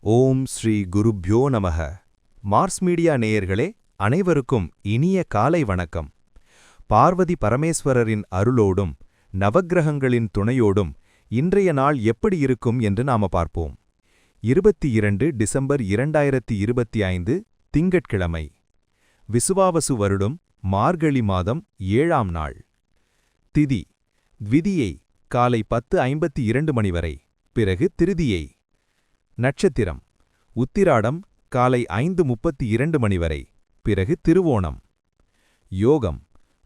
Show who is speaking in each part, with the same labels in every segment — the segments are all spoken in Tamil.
Speaker 1: ஓம் ஸ்ரீ குருப்யோ நமக. மார்ஸ் மீடியா நேயர்களே, அனைவருக்கும் இனிய காலை வணக்கம். பார்வதி பரமேஸ்வரரின் அருளோடும் நவக்கிரகங்களின் துணையோடும் இன்றைய நாள் எப்படி இருக்கும் என்று நாம பார்ப்போம். 22 டிசம்பர் 2025 திங்கட்கிழமை. விசுவாவசு வருடம் மார்கழி மாதம் 7ஆம் நாள். திதி த்விதியை காலை 10:52 மணி வரை, பிறகு திருதியை. நட்சத்திரம் உத்திராடம் காலை 5:32 மணி வரை, பிறகு திருவோணம். யோகம்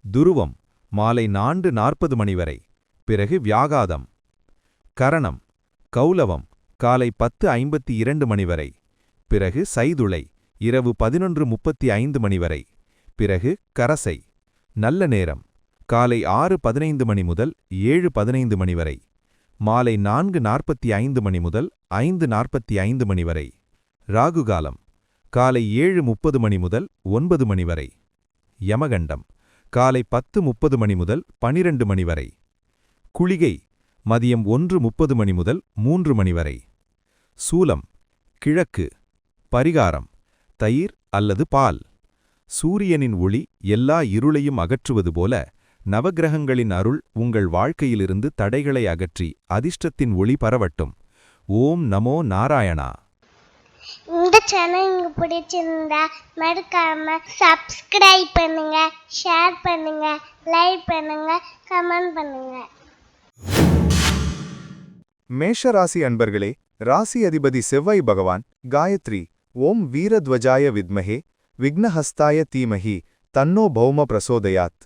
Speaker 1: துருவம் மாலை 4:40 மணி வரை, பிறகு வியாகாதம். கரணம் கௌலவம் காலை 10:52 மணி வரை, பிறகு சைதுளை இரவு 11:35 மணி வரை, பிறகு கரசை. நல்ல நேரம் காலை 6:15 மணி முதல் 7:15 மணி வரை, மாலை 4:45 மணி முதல் 5:45 மணி வரை. ராகுகாலம் காலை 7:30 மணி முதல் 9 மணி வரை. யமகண்டம் காலை 10:30 மணி முதல் 12 மணி வரை. குளிகை மதியம் 1:30 மணி முதல் 3 மணி வரை. சூலம் கிழக்கு. பரிகாரம் தயிர் அல்லது பால். சூரியனின் ஒளி எல்லா இருளையும் அகற்றுவது போல நவக்கிரகங்களின் அருள் உங்கள் வாழ்க்கையிலிருந்து தடைகளை அகற்றி அதிர்ஷ்டத்தின் ஒளி பரவட்டும். ஓம் நமோ நாராயணா.
Speaker 2: இந்த சேனல் உங்களுக்கு பிடிச்சிருந்தா மறக்காம சப்ஸ்கிரைப் பண்ணுங்க, ஷேர் பண்ணுங்க, லைக் பண்ணுங்க, கமெண்ட் பண்ணுங்க.
Speaker 3: மேஷ ராசி அன்பர்களே, ராசி அதிபதி செவ்வாய் பகவான் காயத்ரி ஓம் வீரத்வஜாய வித்மஹே விக்னஹஸ்தாய தீமஹி தன்னோ பௌம பிரசோதயாத்.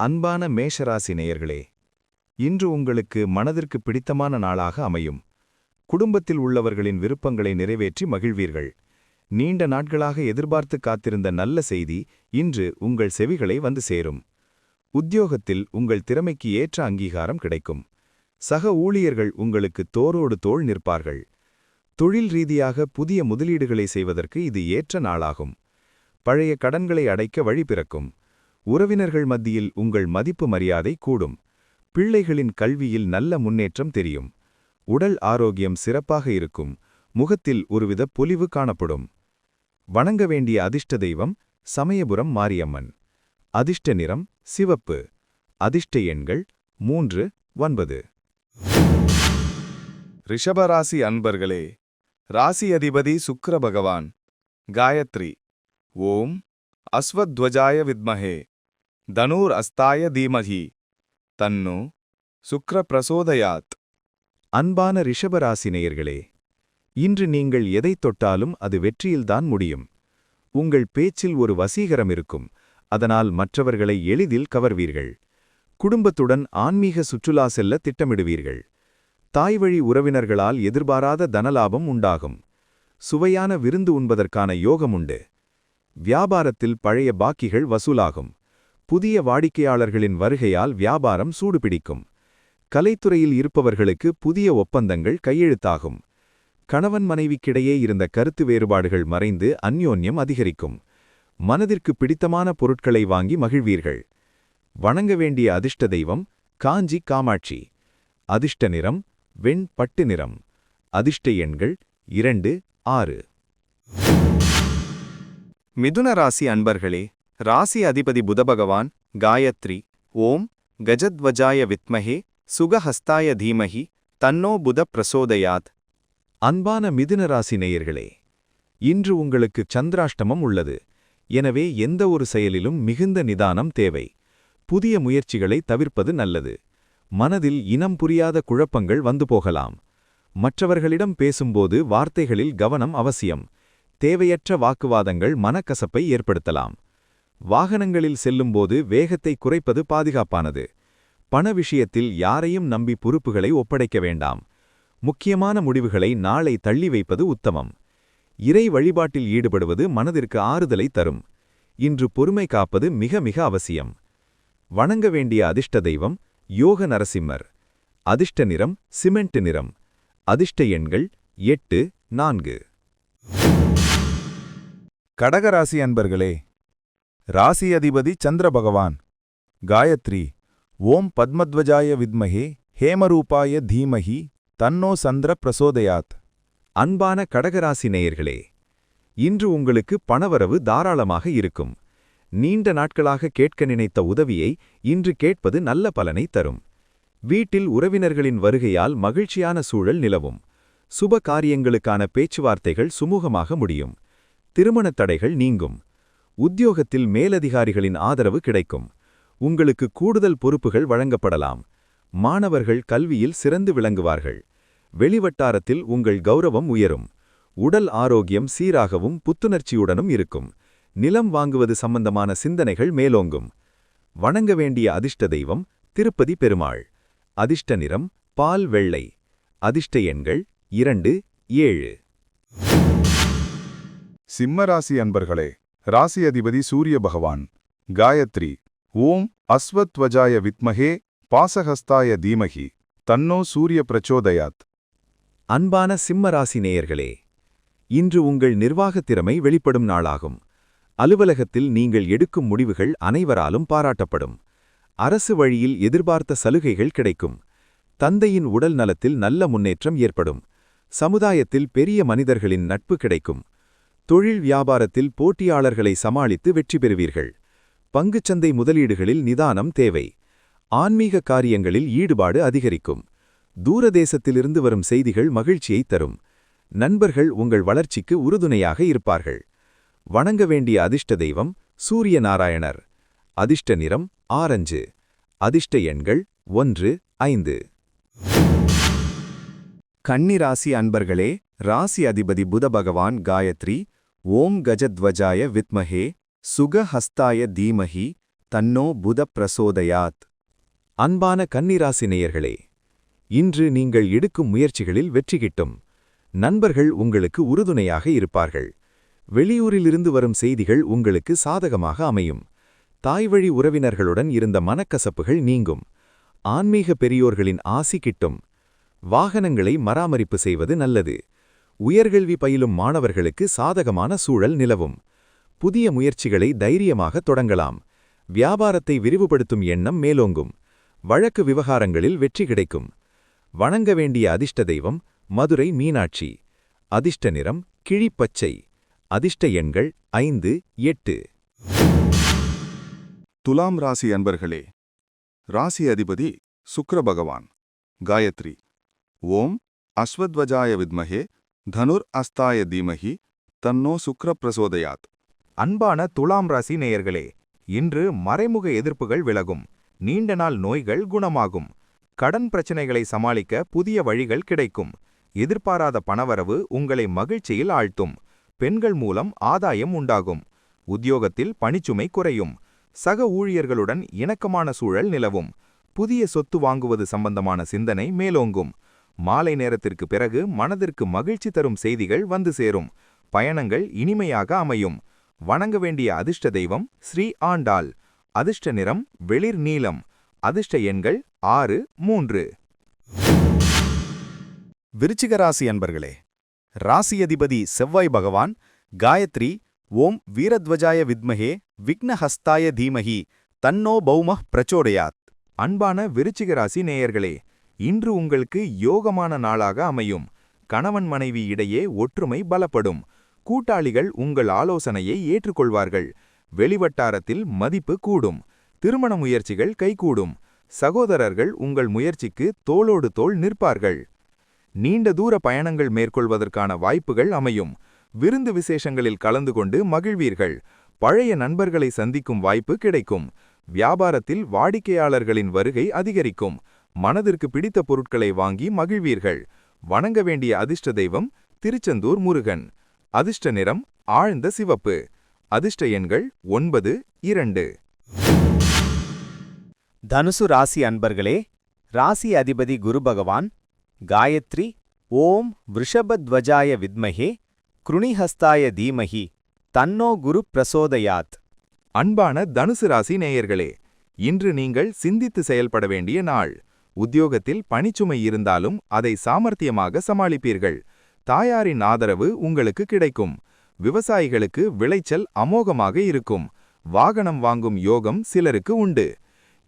Speaker 3: அன்பான மேஷராசி நேயர்களே, இன்று உங்களுக்கு மனதிற்கு பிடித்தமான நாளாக அமையும். குடும்பத்தில் உள்ளவர்களின் விருப்பங்களை நிறைவேற்றி மகிழ்வீர்கள். நீண்ட நாட்களாக எதிர்பார்த்து காத்திருந்த நல்ல செய்தி இன்று உங்கள் செவிகளை வந்து சேரும். உத்தியோகத்தில் உங்கள் திறமைக்கு ஏற்ற அங்கீகாரம் கிடைக்கும். சக ஊழியர்கள் உங்களுக்கு தோளோடு தோள் நிற்பார்கள். தொழில் ரீதியாக புதிய முதலீடுகளை செய்வதற்கு இது ஏற்ற நாளாகும். பழைய கடன்களை அடைக்க வழி பிறக்கும். உறவினர்கள் மத்தியில் உங்கள் மதிப்பு மரியாதை கூடும். பிள்ளைகளின் கல்வியில் நல்ல முன்னேற்றம் தெரியும். உடல் ஆரோக்கியம் சிறப்பாக இருக்கும். முகத்தில் ஒருவித பொலிவு காணப்படும். வணங்க வேண்டிய அதிர்ஷ்ட தெய்வம் சமயபுரம் மாரியம்மன். அதிர்ஷ்ட நிறம் சிவப்பு. அதிர்ஷ்ட எண்கள் 3, 9. ரிஷபராசி அன்பர்களே, ராசி அதிபதி சுக்கிர பகவான் காயத்ரி ஓம் அஸ்வத்வஜாய வித்மஹே தனூர் அஸ்தாய தீமஹி தன்னோ சுக்ர பிரசோதயாத். அன்பான ரிஷபராசி நேயர்களே, இன்று நீங்கள் எதைத் தொட்டாலும் அது வெற்றியில்தான் முடியும். உங்கள் பேச்சில் ஒரு வசீகரம் இருக்கும். அதனால் மற்றவர்களை எளிதில் கவர்வீர்கள். குடும்பத்துடன் ஆன்மீக சுற்றுலா செல்ல திட்டமிடுவீர்கள். தாய்வழி உறவினர்களால் எதிர்பாராத தனலாபம் உண்டாகும். சுவையான விருந்து உண்பதற்கான யோகம் உண்டு. வியாபாரத்தில் பழைய பாக்கிகள் வசூலாகும். புதிய வாடிக்கையாளர்களின் வருகையால் வியாபாரம் சூடுபிடிக்கும். கலைத்துறையில் இருப்பவர்களுக்கு புதிய ஒப்பந்தங்கள் கையெழுத்தாகும். கணவன் மனைவிக்கிடையே இருந்த கருத்து வேறுபாடுகள் மறைந்து அந்யோன்யம் அதிகரிக்கும். மனதிற்கு பிடித்தமான பொருட்களை வாங்கி மகிழ்வீர்கள். வணங்க வேண்டிய அதிர்ஷ்ட தெய்வம் காஞ்சி காமாட்சி. அதிர்ஷ்ட நிறம் வெண் பட்டு நிறம். அதிர்ஷ்ட எண்கள் 2, 6. மிதுன ராசி அன்பர்களே, ராசி அதிபதி புதபகவான் காயத்ரி ஓம் கஜத்வஜாய வித்மஹே சுகஹஸ்தாய தீமஹி தன்னோ புத பிரசோதயாத். அன்பான மிதுன ராசி நேயர்களே, இன்று உங்களுக்கு சந்திராஷ்டமம் உள்ளது. எனவே எந்த ஒரு செயலிலும் மிகுந்த நிதானம் தேவை. புதிய முயற்சிகளை தவிர்ப்பது நல்லது. மனதில் இனம் புரியாத குழப்பங்கள் வந்து போகலாம். மற்றவர்களிடம் பேசும்போது வார்த்தைகளில் கவனம் அவசியம். தேவையற்ற வாக்குவாதங்கள் மனக்கசப்பை ஏற்படுத்தலாம். வாகனங்களில் செல்லும்போது வேகத்தை குறைப்பது பாதுகாப்பானது. பண விஷயத்தில் யாரையும் நம்பி பொறுப்புகளை ஒப்படைக்க வேண்டாம். முக்கியமான முடிவுகளை நாளை தள்ளி வைப்பது உத்தமம். இறை வழிபாட்டில் ஈடுபடுவது மனதிற்கு ஆறுதலை தரும். இன்று பொறுமை காப்பது மிக மிக அவசியம். வணங்க வேண்டிய அதிர்ஷ்ட தெய்வம் யோக நரசிம்மர். அதிர்ஷ்ட நிறம் சிமெண்ட் நிறம். அதிர்ஷ்ட எண்கள் 8, 4. கடகராசி அன்பர்களே, ராசி அதிபதி சந்திர பகவான் காயத்ரி ஓம் பத்மத்வஜாய வித்மஹே ஹேமரூபாய தீமஹி தன்னோ சந்திர பிரசோதயாத்.
Speaker 1: அன்பான கடகராசி நேயர்களே, இன்று உங்களுக்கு பணவரவு தாராளமாக இருக்கும். நீண்ட நாட்களாக கேட்க நினைத்த உதவியை இன்று கேட்பது நல்ல பலனை தரும். வீட்டில் உறவினர்களின் வருகையால் மகிழ்ச்சியான சூழல் நிலவும். சுப காரியங்களுக்கான பேச்சுவார்த்தைகள் சுமூகமாக முடியும். திருமணத் தடைகள் நீங்கும். உத்தியோகத்தில் மேலதிகாரிகளின் ஆதரவு கிடைக்கும். உங்களுக்கு கூடுதல் பொறுப்புகள் வழங்கப்படலாம். மாணவர்கள் கல்வியில் சிறந்து விளங்குவார்கள். வெளிவட்டாரத்தில் உங்கள் கௌரவம் உயரும். உடல் ஆரோக்கியம் சீராகவும் புத்துணர்ச்சியுடனும் இருக்கும். நிலம் வாங்குவது சம்பந்தமான சிந்தனைகள் மேலோங்கும். வணங்க வேண்டிய அதிர்ஷ்ட தெய்வம் திருப்பதி பெருமாள். அதிர்ஷ்ட நிறம் பால் வெள்ளை. அதிர்ஷ்ட எண்கள் 2, 7.
Speaker 3: சிம்மராசி அன்பர்களே, ராசி அதிபதி சூரிய பகவான். காயத்ரி. ஓம் அஸ்வத்வஜாய வித்மஹே பாசஹஸ்தாய தீமஹி தன்னோ சூரிய பிரச்சோதயாத்.
Speaker 1: அன்பான சிம்மராசி நேயர்களே, இன்று உங்கள் நிர்வாகத் திறமை வெளிப்படும் நாளாகும். அலுவலகத்தில் நீங்கள் எடுக்கும் முடிவுகள் அனைவராலும் பாராட்டப்படும். அரசு வழியில் எதிர்பார்த்த சலுகைகள் கிடைக்கும். தந்தையின் உடல் நலத்தில் நல்ல முன்னேற்றம் ஏற்படும். சமுதாயத்தில் பெரிய மனிதர்களின் நட்பு கிடைக்கும். தொழில் வியாபாரத்தில் போட்டியாளர்களை சமாளித்து வெற்றி பெறுவீர்கள். பங்குச்சந்தை முதலீடுகளில் நிதானம் தேவை. ஆன்மீக காரியங்களில் ஈடுபாடு அதிகரிக்கும். தூரதேசத்திலிருந்து வரும் செய்திகள் மகிழ்ச்சியை தரும். நண்பர்கள் உங்கள் வளர்ச்சிக்கு உறுதுணையாக இருப்பார்கள். வணங்க வேண்டிய அதிர்ஷ்ட தெய்வம் சூரிய நாராயணர். அதிர்ஷ்ட நிறம் ஆரஞ்சு. அதிர்ஷ்ட எண்கள் 1, 5.
Speaker 3: கன்னிராசி அன்பர்களே, ராசி அதிபதி புத பகவான். காயத்ரி. ஓம் கஜத்வஜாய வித்மஹே சுகஹஸ்தாய தீமஹி தன்னோ புத பிரசோதயாத்.
Speaker 1: அன்பான கன்னிராசி நேயர்களே, இன்று நீங்கள் எடுக்கும் முயற்சிகளில் வெற்றி கிட்டும். நண்பர்கள் உங்களுக்கு உறுதுணையாக இருப்பார்கள். வெளியூரிலிருந்து வரும் செய்திகள் உங்களுக்கு சாதகமாக அமையும். தாய்வழி உறவினர்களுடன் இருந்த மனக்கசப்புகள் நீங்கும். ஆன்மீக பெரியோர்களின் ஆசி கிட்டும். வாகனங்களை மராமரிப்பு செய்வது நல்லது. உயர்கல்வி பயிலும் மாணவர்களுக்கு சாதகமான சூழல் நிலவும். புதிய முயற்சிகளை தைரியமாக தொடங்கலாம். வியாபாரத்தை விரிவுபடுத்தும் எண்ணம் மேலோங்கும். வழக்கு விவகாரங்களில் வெற்றி கிடைக்கும். வணங்க வேண்டிய அதிர்ஷ்ட தெய்வம் மதுரை மீனாட்சி. அதிர்ஷ்ட நிறம் கிழிப்பச்சை. அதிர்ஷ்ட எண்கள் 5, 8.
Speaker 3: துலாம் ராசி அன்பர்களே, ராசி அதிபதி சுக்கிர பகவான். காயத்ரி. ஓம் அஸ்வத்வஜாய வித்மஹே தனுர் அஸ்தாய தீமஹி தன்னோ சுக்ர பிரசோதயாத்.
Speaker 1: அன்பான துலாம் ராசி நேயர்களே, இன்று மறைமுக எதிர்ப்புகள் விலகும். நீண்ட நாள் நோய்கள் குணமாகும். கடன் பிரச்சனைகளை சமாளிக்க புதிய வழிகள் கிடைக்கும். எதிர்பாராத பணவரவு உங்களை மகிழ்ச்சியில் ஆழ்த்தும். பெண்கள் மூலம் ஆதாயம் உண்டாகும். உத்தியோகத்தில் பணிச்சுமை குறையும். சக ஊழியர்களுடன் இணக்கமான சூழல் நிலவும். புதிய சொத்து வாங்குவது சம்பந்தமான சிந்தனை மேலோங்கும். மாலை நேரத்திற்கு பிறகு மனதிற்கு மகிழ்ச்சி தரும் செய்திகள் வந்து சேரும். பயணங்கள் இனிமையாக அமையும். வணங்க வேண்டிய அதிர்ஷ்ட தெய்வம் ஸ்ரீ ஆண்டாள். அதிர்ஷ்ட நிறம் வெளிர் நீலம். அதிர்ஷ்ட எண்கள் 6, 3.
Speaker 3: விருச்சிக ராசி அன்பர்களே, ராசி அதிபதி செவ்வாய் பகவான். காயத்ரி. ஓம் வீரத்வஜாய வித்மஹே விக்னஹஸ்தாய தீமஹி தன்னோ பௌமஹ் பிரச்சோடயாத்.
Speaker 1: அன்பான விருச்சிக ராசி நேயர்களே, இன்று உங்களுக்கு யோகமான நாளாக அமையும். கணவன் மனைவி இடையே ஒற்றுமை பலப்படும். கூட்டாளிகள் உங்கள் ஆலோசனையை ஏற்றுக்கொள்வார்கள். வெளிவட்டாரத்தில் மதிப்பு கூடும். திருமண முயற்சிகள் கைகூடும். சகோதரர்கள் உங்கள் முயற்சிக்கு தோளோடு தோள் நிற்பார்கள். நீண்ட தூர பயணங்கள் மேற்கொள்வதற்கான வாய்ப்புகள் அமையும். விருந்து விசேஷங்களில் கலந்து கொண்டு மகிழ்வீர்கள். பழைய நண்பர்களை சந்திக்கும் வாய்ப்பு கிடைக்கும். வியாபாரத்தில் வாடிக்கையாளர்களின் வருகை அதிகரிக்கும். மனதிற்கு பிடித்த பொருட்களை வாங்கி மகிழ்வீர்கள். வணங்க வேண்டிய அதிர்ஷ்ட தெய்வம் திருச்செந்தூர் முருகன். அதிர்ஷ்ட நிறம் ஆழ்ந்த சிவப்பு. அதிர்ஷ்ட எண்கள் 9, 2.
Speaker 3: தனுசு ராசி அன்பர்களே, ராசி அதிபதி குரு பகவான். காயத்ரி. ஓம் விருஷபத்வஜாய வித்மஹே க்ருணிஹஸ்தாய தீமஹி தன்னோ குரு பிரசோதயாத்.
Speaker 1: அன்பான தனுசு ராசி நேயர்களே, இன்று நீங்கள் சிந்தித்து செயல்பட வேண்டிய நாள். உத்தியோகத்தில் பணிச்சுமை இருந்தாலும் அதை சாமர்த்தியமாக சமாளிப்பீர்கள். தாயாரின் ஆதரவு உங்களுக்கு கிடைக்கும். விவசாயிகளுக்கு விளைச்சல் அமோகமாக இருக்கும். வாகனம் வாங்கும் யோகம் சிலருக்கு உண்டு.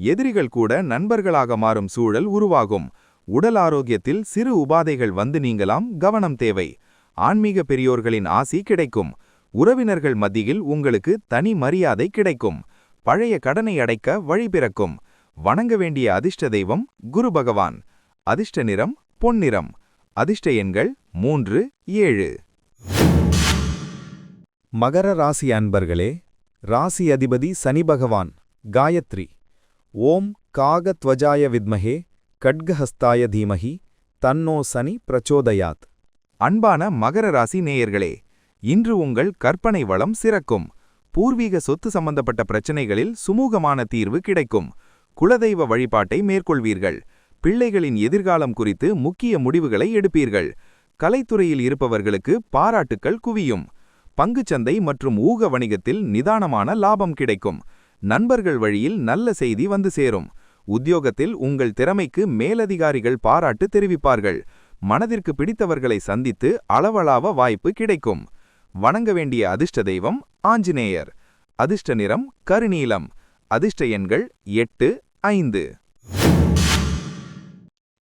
Speaker 1: எதிரிகள் கூட நண்பர்களாக மாறும் சூழல் உருவாகும். உடல் ஆரோக்கியத்தில் சிறு உபாதைகள் வந்து நீங்கலாம், கவனம் தேவை. ஆன்மீக பெரியோர்களின் ஆசி கிடைக்கும். உறவினர்கள் மத்தியில் உங்களுக்கு தனி மரியாதை கிடைக்கும். பழைய கடனை அடைக்க வழி பிறக்கும். வணங்க வேண்டிய அதிர்ஷ்ட தெய்வம் குரு பகவான். அதிர்ஷ்ட நிறம் பொன்னிறம். அதிர்ஷ்ட எண்கள் 3, 7.
Speaker 3: மகர ராசி அன்பர்களே, ராசி அதிபதி சனி பகவான். காயத்ரி. ஓம் காகத்வஜாய வித்மஹே கட்கஹஸ்தாய தீமஹி தன்னோ சனி பிரச்சோதயாத்.
Speaker 1: அன்பான மகர ராசி நேயர்களே, இன்று உங்கள் கற்பனை வளம் சிறக்கும். பூர்வீக சொத்து சம்பந்தப்பட்ட பிரச்சனைகளில் சுமூகமான தீர்வு கிடைக்கும். குலதெய்வ வழிபாட்டை மேற்கொள்வீர்கள். பிள்ளைகளின் எதிர்காலம் குறித்து முக்கிய முடிவுகளை எடுப்பீர்கள். கலைத்துறையில் இருப்பவர்களுக்கு பாராட்டுக்கள் குவியும். பங்குச்சந்தை மற்றும் ஊக வணிகத்தில் நிதானமான லாபம் கிடைக்கும். நண்பர்கள் வழியில் நல்ல செய்தி வந்து சேரும். உத்தியோகத்தில் உங்கள் திறமைக்கு மேலதிகாரிகள் பாராட்டு தெரிவிப்பார்கள். மனதிற்கு பிடித்தவர்களை சந்தித்து அளவளாவ வாய்ப்பு கிடைக்கும். வணங்க வேண்டிய அதிர்ஷ்ட தெய்வம் ஆஞ்சநேயர். அதிர்ஷ்ட நிறம் கருநீலம். அதிர்ஷ்ட எண்கள் 8, 5.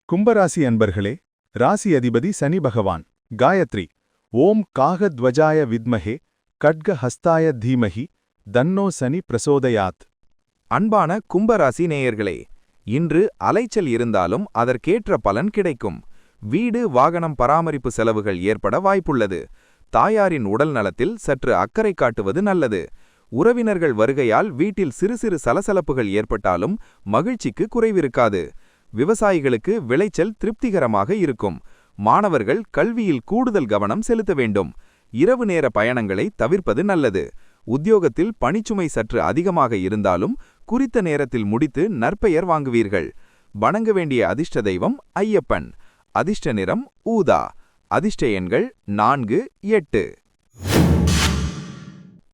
Speaker 3: கும்பராசி அன்பர்களே, ராசி அதிபதி சனி பகவான். காயத்ரி. ஓம் காகத்வஜாய வித்மஹே கட்கஹஸ்தாய தீமஹி தன்னோ சனி பிரசோதயாத்.
Speaker 1: அன்பான கும்பராசி நேயர்களே, இன்று அலைச்சல் இருந்தாலும் அதற்கேற்ற பலன் கிடைக்கும். வீடு வாகனம் பராமரிப்பு செலவுகள் ஏற்பட வாய்ப்புள்ளது. தாயாரின் உடல் நலத்தில் சற்று அக்கறை காட்டுவது நல்லது. உறவினர்கள் வருகையால் வீட்டில் சிறு சிறு சலசலப்புகள் ஏற்பட்டாலும் மகிழ்ச்சிக்கு குறைவிருக்காது. விவசாயிகளுக்கு விளைச்சல் திருப்திகரமாக இருக்கும். மாணவர்கள் கல்வியில் கூடுதல் கவனம் செலுத்த வேண்டும். இரவு நேர பயணங்களை தவிர்ப்பது நல்லது. உத்தியோகத்தில் பணிச்சுமை சற்று அதிகமாக இருந்தாலும் குறித்த நேரத்தில் முடித்து நற்பெயர் வாங்குவீர்கள். வணங்க வேண்டிய அதிர்ஷ்ட தெய்வம் ஐயப்பன். அதிர்ஷ்ட நிறம் ஊதா. அதிர்ஷ்ட எண்கள் 4, 8.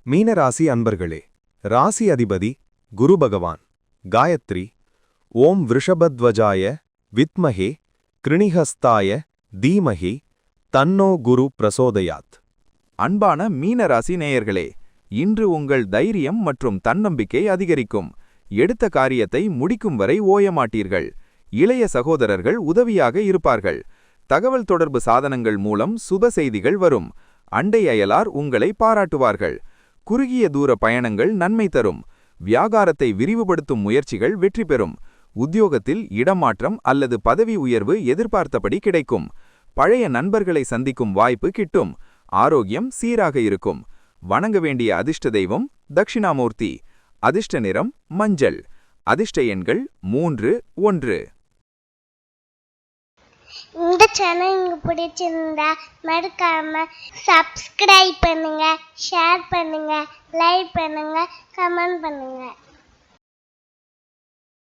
Speaker 3: மீனராசி அன்பர்களே, ராசி அதிபதி குரு பகவான். காயத்ரி. ஓம் விருஷபத்வஜாய வித்மஹே கிருணிஹஸ்தாய தீமஹி தன்னோ குரு பிரசோதயாத்.
Speaker 1: அன்பான மீனராசி நேயர்களே, இன்று உங்கள் தைரியம் மற்றும் தன்னம்பிக்கை அதிகரிக்கும். எடுத்த காரியத்தை முடிக்கும் வரை ஓயமாட்டீர்கள். இளைய சகோதரர்கள் உதவியாக இருப்பார்கள். தகவல் தொடர்பு சாதனங்கள் மூலம் சுப செய்திகள் வரும். அண்டை அயலார் உங்களை பாராட்டுவார்கள். குறுகிய தூர பயணங்கள் நன்மை தரும். வியாபாரத்தை விரிவுபடுத்தும் முயற்சிகள் வெற்றி பெறும். உத்தியோகத்தில் இடமாற்றம் அல்லது பதவி உயர்வு எதிர்பார்த்தபடி கிடைக்கும். பழைய நண்பர்களை சந்திக்கும் வாய்ப்பு கிட்டும். ஆரோக்கியம் சீராக இருக்கும். வணங்க வேண்டிய அதிர்ஷ்ட தெய்வம் தட்சிணாமூர்த்தி. அதிர்ஷ்ட நிறம் மஞ்சள். அதிர்ஷ்ட எண்கள் 3, 1.
Speaker 2: இந்த சேனல் உங்களுக்கு பிடிச்சிருந்தா மறக்காம சப்ஸ்கிரைப் பண்ணுங்க, ஷேர் பண்ணுங்க, லைக் பண்ணுங்க, கமெண்ட் பண்ணுங்க.